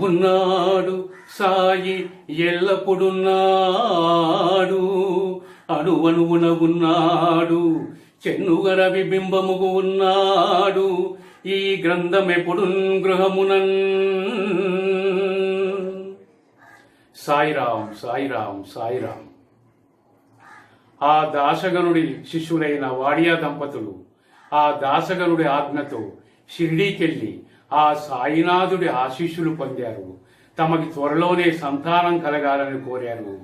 ఉన్నాడు సాయి ఎల్లప్పుడున్నాడు, అణువణువున ఉన్నాడు, చెన్నుగర విబింబముగు ఉన్నాడు, ఈ గ్రంథమెప్పుడు గృహమునన్. సాయిరాం సాయిరాం సాయిరాం. ఆ దాసగనుడి శిష్యులైన వాడియా దంపతులు ఆ దాసగనుడి ఆజ్ఞతో షిరిడీకెళ్ళి ఆ సాయినాథుడి ఆశీస్సులు పొందారు. తమకి త్వరలోనే సంతానం కలగాలని కోరారు.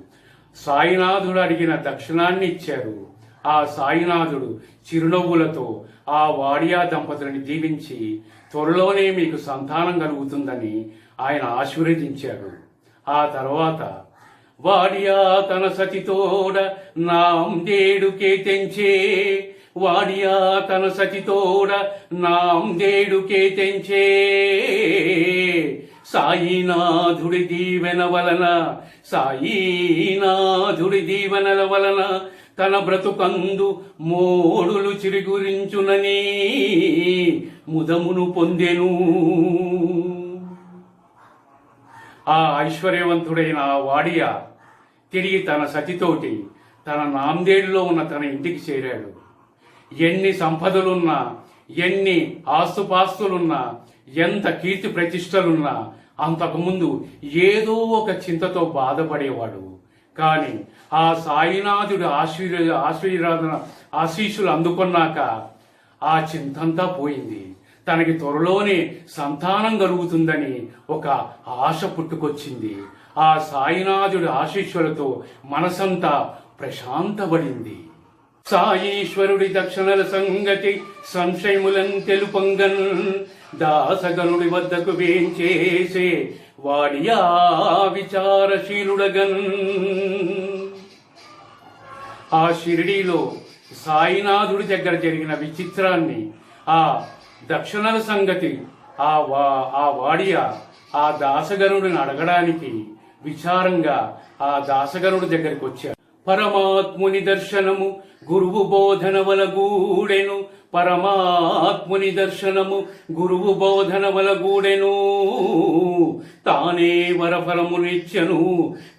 సాయినాథుడు అడిగిన దక్షిణాన్ని ఇచ్చారు. ఆ సాయినాథుడు చిరునవ్వులతో ఆ వాడియా దంపతులని దీవించి త్వరలోనే మీకు సంతానం కలుగుతుందని ఆయన ఆశీర్వదించారు. ఆ తర్వాత వాడియా తన సతితోడ నాందేడుకే తెంచే, వాడియా తన సతితోడ నాందేడుకే తెంచే, సాయినాథుడి దీవెన వలన, సాయినాథుడి దీవెనల వలన తన బ్రతుకందు మోడులు చిరుగురించునని ముదమును పొందెను. ఆ ఐశ్వర్యవంతుడైన వాడియా తిరిగి తన సతితోటి తన నాందేడులో ఉన్న తన ఇంటికి చేరాడు. ఎన్ని సంపదలున్నా, ఎన్ని ఆస్తుపాస్తులున్నా, ఎంత కీర్తి ప్రతిష్టలున్నా అంతకుముందు ఏదో ఒక చింతతో బాధపడేవాడు. కానీ ఆ సాయినాథుడి ఆశీస్సులు అందుకున్నాక ఆ చింతంతా పోయింది. తనకి త్వరలోనే సంతానం కలుగుతుందని ఒక ఆశ పుట్టుకొచ్చింది. ఆ సాయినాథుడి ఆశీస్సులతో మనసంతా ప్రశాంతపడింది. సాయీశ్వరుడి దక్షిణల సంగతి సంశయములను తెలుపంగన్, దాసగనుడి వద్దకు వేంచేసే వాడియా విచారశీలుడగన్. ఆ షిరిడీలో సాయినాథుడి దగ్గర జరిగిన విచిత్రాన్ని ఆ దక్షిణల సంగతి ఆ వాడియా ఆ దాసగనుడిని అడగడానికి విచారంగా ఆ దాసగనుడి దగ్గరికి వచ్చాడు. పరమాత్ముని దర్శనము గురువు బోధన వలగూడెను, పరమాత్ముని దర్శనము గురువు బోధన వలగూడెను, తానే వరఫలమునిచ్చెను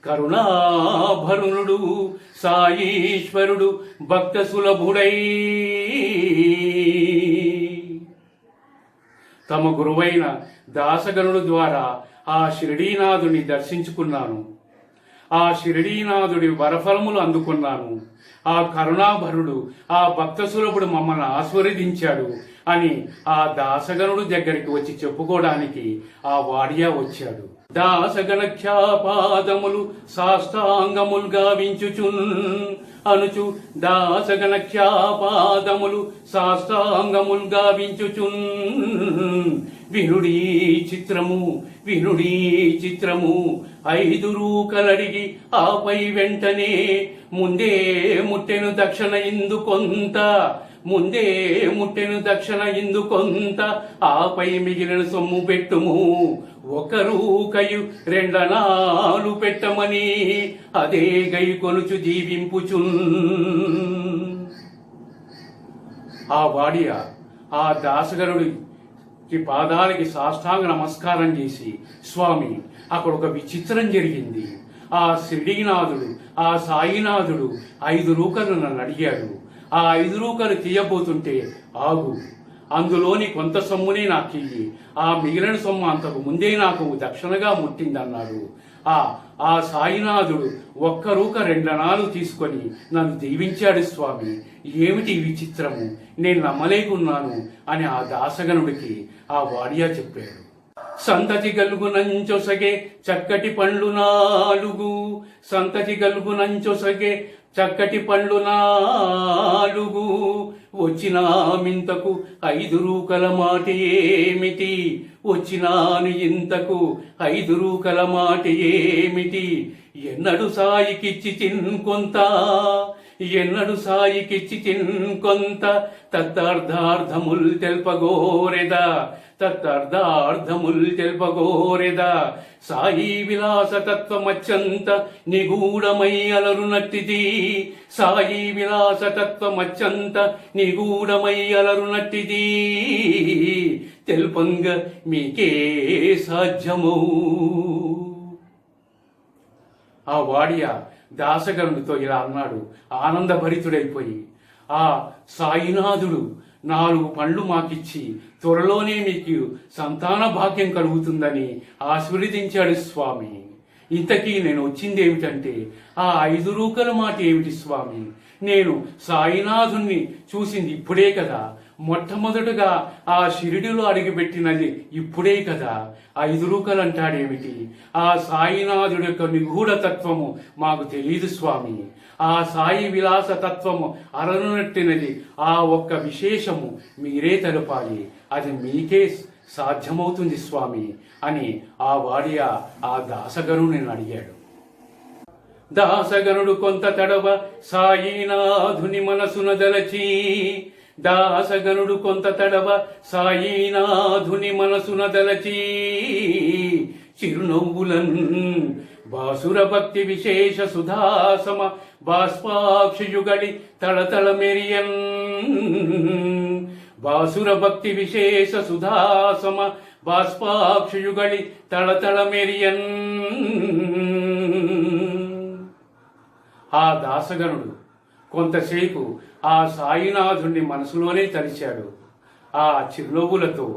కరుణాభరుణుడు సాయీశ్వరుడు భక్త సులభుడై. తమ గురువైన దాసగనుడు ద్వారా ఆ షిరిడీనాథుని దర్శించుకున్నాను. ఆ షిరిడీనాథుడి వరఫలములు అందుకున్నాను. ఆ కరుణాభరుడు ఆ భక్త సులభుడు మమ్మల్ని ఆశీర్వదించాడు అని ఆ దాసగనుడు దగ్గరికి వచ్చి చెప్పుకోవడానికి ఆ వాడియా వచ్చాడు. దాసగణ ఖ్యాపాదములు సాష్టాంగములు గావించుచున్ అనుచు, దాసగణ ఖ్యాపాదములు సాష్టాంగములు గావించుచున్, వినుడీ చిత్రము వినుడీ చిత్రము, 5 రూకలడిగి ఆపై వెంటనే ముందే ముట్టెను దక్షిణ ఇందు కొంత, ముందే ముట్టెను దక్షిణ ఇందు కొంత, ఆపై మిగిలిన సొమ్ము పెట్టుము, 1 రూకయు 2 అణాలు పెట్టమని అదే గై కొనుచు జీవింపుచున్. ఆ వాడియా ఆ దాసగనుడి పాదాలకి సాష్టాంగ నమస్కారం చేసి, స్వామి అక్కడ ఒక విచిత్రం జరిగింది. ఆ షిరిడీనాథుడు ఆ సాయినాథుడు 5 రూకలు నన్ను అడిగాడు. ఆ 5 రూకలు తీయబోతుంటే ఆగు, అందులోని కొంత సొమ్మునే నాకు ఇయ్యి, ఆ మిగిలిన సొమ్ము అంతకు ముందే నాకు దక్షిణగా ముట్టిందన్నాడు. ఆ సాయినాథుడు 1 రూక 2 అణాలు తీసుకొని నన్ను దీవించాడు. స్వామి ఏమిటి విచిత్రము, నేను నమ్మలేకున్నాను అని ఆ దాసగనుడికి ఆ వాడియా చెప్పాడు. సంతతి గలుగునంచొసగే చక్కటి పండ్లు 4, సంతతి గలుగునంచొసగే చక్కటి పండ్లు 4, వచ్చినామింతకు 5 రూకల మాట ఏమిటి, వచ్చినాను ఇంతకు 5 రూకల మాట ఏమిటి, ఎన్నడు సాయికిచ్చి తిన్కొంత, ఎన్నడు సాయికిచ్చి తిన్కొంత, తత్తర్థార్థముల్ తెల్పగోరెదా, తత్తర్థార్థముల్ తెల్పగోరెదా, సాయి విలాస తత్వమచ్చంత నిగూఢమై అలరునట్టిది, సాయి విలాస తత్వమచ్చంత నిగూఢమై అలరునట్టిది, తెల్పంగ మీకే సాధ్యమౌ. ఆ వాడియ దాసగనుడితో ఇలా అన్నాడు ఆనందభరితుడైపోయి. ఆ సాయినాథుడు 4 పండ్లు మాకిచ్చి త్వరలోనే మీకు సంతాన భాగ్యం కలుగుతుందని ఆశీర్వదించాడు స్వామి. ఇంతకీ నేను వచ్చింది ఏమిటంటే ఆ 5 రూకల మాట ఏమిటి స్వామి? నేను సాయినాథుణ్ణి చూసింది ఇప్పుడే కదా, మొట్టమొదటగా ఆ షిరిడిలో అడుగుపెట్టినది ఇప్పుడే కదా. 5 రూకలు అంటాడేమిటి? ఆ సాయినాథుడి యొక్క నిగూఢ తత్వము మాకు తెలియదు స్వామి. ఆ సాయి విలాస తత్వము అరనునట్టినది ఆ ఒక్క విశేషము మీరే తెలపాలి, అది మీకే సాధ్యమవుతుంది స్వామి అని ఆ వాడియ ఆ దాసగనుని అడిగాడు. దాసగనుడు కొంత తడవ సాయినాథుని మనసున దలచి, దాసగనుడు కొంత తడవ సాయినాథుని మనసున దలచి, చిరునవ్వులన్ బాసుర భక్తి విశేష సుధాసమ బాష్పాక్షయుగడి తళతళ మెరియన్, బాసుర భక్తి విశేష సుధాసమ బాష్పాక్షయుగడి తళతళ మెరియన్. ఆ దాసగనుడు కొంతసేపు ఆ సాయినాథుణ్ణి మనసులోనే తలిచాడు. ఆ చిరునవ్వులతో,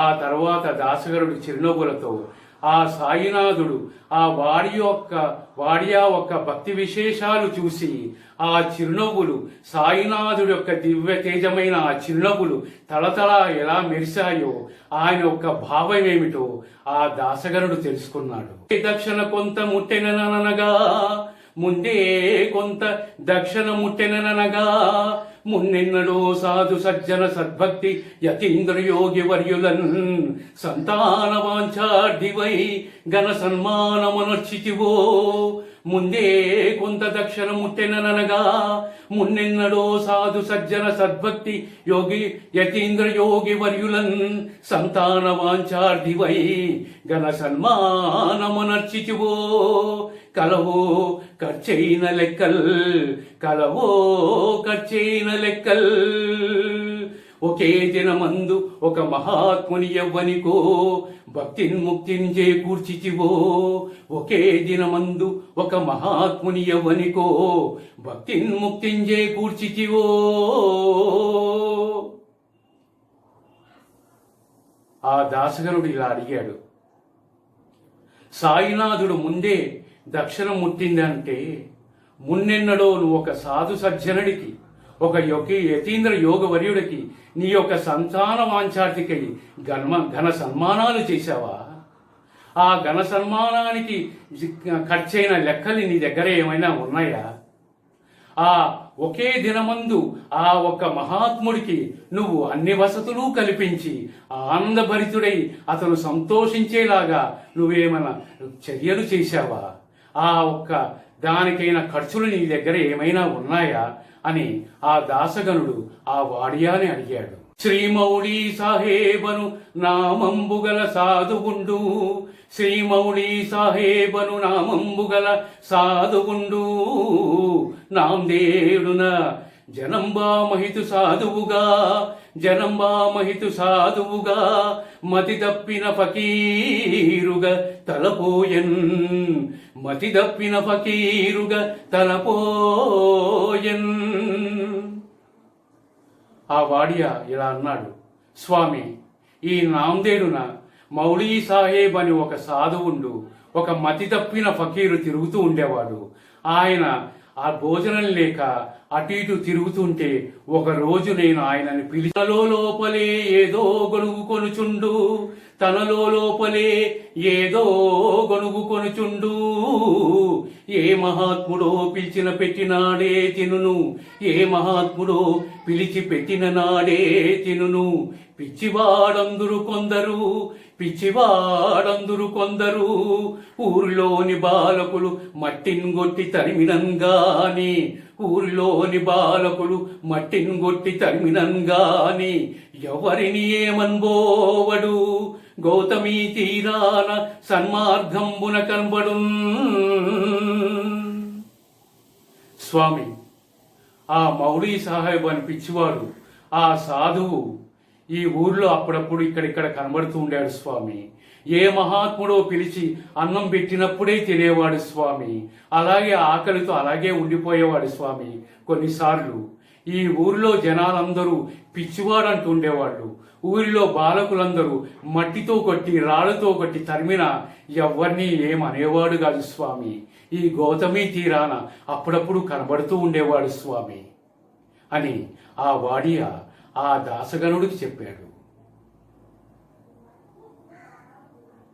ఆ తర్వాత దాసగనుడి చిరునవ్వులతో ఆ సాయినాథుడు ఆ వాడియా యొక్క భక్తి విశేషాలు చూసి ఆ చిరునవ్వులు, సాయినాథుడి యొక్క దివ్య తేజమైన ఆ చిరునవ్వులు తలతల ఎలా మెరిశాయో ఆయన యొక్క భావం ఏమిటో ఆ దాసగనుడు తెలుసుకున్నాడు. దక్షిణ కొంత ముట్టెననగా, ముందే కొంత దక్షిణ ముట్టెననగా, మున్నెన్నడో సాధు సజ్జన సద్భక్తి యతీంద్ర యోగి వర్యులన్, సంతాన వాంఛార్థివై ఘన సన్మానమునర్చితివో. ముందే కొంత దక్షిణ ముట్టెననగా, మున్నెన్నడో సాధు సజ్జన సద్భక్తి యోగి యతీంద్ర యోగి వర్యులన్, సంతాన వాంఛార్థివై ఘన సన్మానమునర్చితివో. కలవో ఖర్చైన లెక్కల్, కలవో ఖర్చైన లెక్కల్, ఒకే దినమందు ఒక మహాత్ముని యవ్వనికో భక్తిన్ముక్తిని చేకూర్చితివో. ఒకే దినమందు ఒక మహాత్ముని యవ్వనికో భక్తిన్ముక్తిని చేకూర్చితివో. ఆ దాసగనుడు ఇలా అడిగాడు, సాయినాథుడు ముందే దక్షిణం ముట్టిందంటే మున్నెన్నడో నువ్వు ఒక సాధు సజ్జనుడికి, ఒక యతీంద్ర యోగ వర్యుడికి నీ యొక్క సంతాన వాంఛార్థికై ఘన సన్మానాలు చేశావా? ఆ ఘన సన్మానానికి ఖర్చైన లెక్కలు నీ దగ్గర ఏమైనా ఉన్నాయా? ఆ ఒకే దినమందు ఆ ఒక్క మహాత్ముడికి నువ్వు అన్ని వసతులు కల్పించి ఆనందభరితుడై అతను సంతోషించేలాగా నువ్వేమైనా చర్యలు చేశావా? ఆ ఒక్క దానికైన ఖర్చులు నీ దగ్గర ఏమైనా ఉన్నాయా అని ఆ దాసగనుడు ఆ వాడియాని అడిగాడు. శ్రీమౌళి సాహేబను నామంబుగల సాధువుండు, శ్రీమౌళి సాహేబను నామంబుగల సాధువుండు, నాందేడున జనంబా మహితు సాధువుగా, జనంబా మహితు సాధువుగా, మతి దప్పిన ఫకీరుగా తలపోయన్, మతి దప్పిన ఫకీరుగా తలపోయన్. ఆ వాడియ ఇలా అన్నాడు, స్వామి, ఈ నాందేడున మౌళీ సాహేబ్ అని ఒక సాధువుండు, ఒక మతి తప్పిన ఫకీరు తిరుగుతూ ఉండేవాడు. ఆయన ఆ భోజనం లేక అటు ఇటు తిరుగుతుంటే ఒక రోజు నేను ఆయనని పిలిచి, తనలో లోపలే ఏదో గొనుగు కొనుచుండు, తనలో లోపలే ఏదో గొనుగు కొనుచుండు, ఏ మహాత్ముడో పిలిచిన పెట్టినాడే తినును, ఏ మహాత్ముడో పిలిచి పెట్టిన నాడే తినును, పిచ్చివాడందురు కొందరు, పిచ్చివాడందురు కొందరు, ఊరిలోని బాలకులు మట్టిన్గొట్టి తరిమినంగాని, ఊరిలోని బాలకులు మట్టిన్గొట్టి తరిమినంగాని, ఎవరిని ఏమన్బోవడు, గౌతమీ తీరాన సన్మార్గంబున కనబడు. స్వామి, ఆ మౌళీ సాహెబ్ అని పిచ్చివాడు, ఆ సాధువు ఈ ఊర్లో అప్పుడప్పుడు ఇక్కడిక్కడ కనబడుతూ ఉండాడు స్వామి. ఏ మహాత్ముడో పిలిచి అన్నం పెట్టినప్పుడే తినేవాడు స్వామి. అలాగే ఆకలితో అలాగే ఉండిపోయేవాడు స్వామి. కొన్నిసార్లు ఈ ఊరిలో జనాలందరూ పిచ్చివాడంటూ ఉండేవాళ్ళు. ఊరిలో బాలకులందరూ మట్టితో కొట్టి రాళ్లతో కొట్టి తరిమిన ఎవ్వరినీ ఏమనేవాడు కాదు స్వామి. ఈ గౌతమి తీరాన అప్పుడప్పుడు కనబడుతూ ఉండేవాడు స్వామి అని ఆ వాడియ ఆ దాసగనుడికి చెప్పాడు.